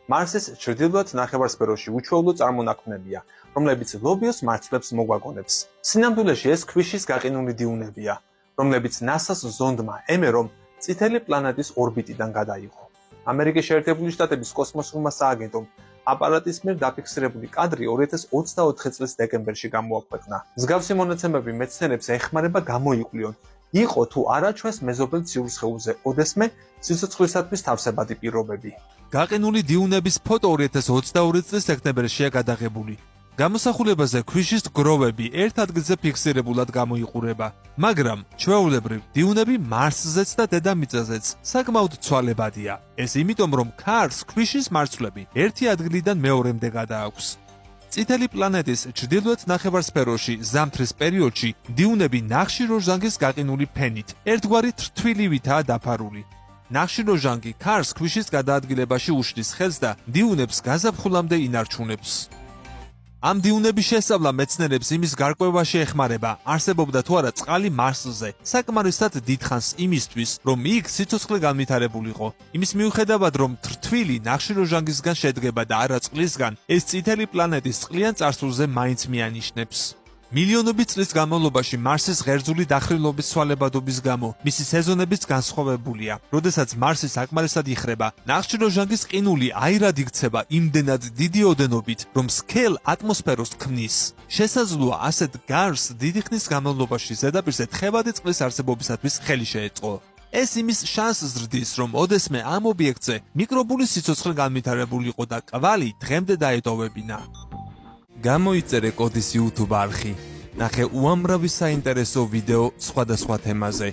მარსის ჩრდილოეთ ნახევარსფეროში უჩვეულო წარმონაქმნებია, რომლებიც ლობიოს მარცვლებს მოგვაგონებს. სინამდვილეში ეს ქვიშის გაყინული დიუნებია, რომლებიც NASA-ს ზონდმა ემერომ წითელი პლანეტის ორბიტიდან გადაიღო. ამერიკის შეერთებული შტატების კოსმოსურმა სააგენტომ აპარატის მიერ დაფიქსირებული კადრი 2024 წლის დეკემბერში გამოაქვეყნა. მსგავსი მონაცემები მეცნიერებს ეხმარება გამოიყვლიონ, იყო თუ არა ჩვენს მეზობელ ციურ სხეულზე ოდესმე სიცოცხლისათვის თავსებადი პირობები. გაყინული დიუნების ფოტო 2022 წლის სექტემბერშია გადაღებული. გამოსახულებაზე ქვიშის გროვები ერთ ადგილზე ფიქსირებულად გამოიყურება, მაგრამ ჩვეულებრივ დიუნები მარსზეც და დედამიწაზეც საკმაოდ ცვალებადია. ეს იმიტომ, რომ ქარს ქვიშის მარცვლები ერთი ადგილიდან მეორემდე გადააქვს. წითელი პლანეტის ჩრდილოეთ ნახევარსფეროში ზამთრის პერიოდში დიუნები ნახშირორჟანგის გაყინული ფენით, ერთგვარი თრთვილივითაა დაფარული. ნახშირორჟანგი ქარს ქვიშის გადაადგილებაში უშლის ხელს და დიუნებს გაზაფხულამდე ინარჩუნებს. ამ დიუნების შესწავლა მეცნიერებს იმის გარკვევაში ეხმარება, არსებობდა თუ არა წყალი მარსზე, საკმარისად დიდხანს იმისთვის, რომ იქ სიცოცხლე განვითარებულიყო. იმის მიუხედავად, რომ თრთვილი ნახშირორჟანგისგან შედგება და არა წყლისგან, ეს წითელი პლანეტის წყლიან წარსულზე მაინც მიანიშნებს. მილიონობით წლის განმავლობაში მარსის ღერძული დახრილობის ცვალებადობის გამო მისი სეზონებიც განსხვავებულია. როდესაც მარსი საკმარისად იხრება, ნახშირორჟანგის ყინული აირად იქცება იმდენად დიდი ოდენობით, რომ სქელ ატმოსფეროს ქმნის. შესაძლოა ასეთ გარს დიდი ხნის განმავლობაში ზედაპირზე თხევადი წყლის არსებობისათვის ხელი შეეწყო. ეს იმის შანსს ზრდის, რომ ოდესმე ამ ობიექტზე მიკრობული სიცოცხლე განვითარებულიყო და კვალი დღემდე დაეტოვებინა. გამოიწერე კოდის YouTube არხი. ნახე უამრავი საინტერესო ვიდეო სხვადასხვა თემაზე.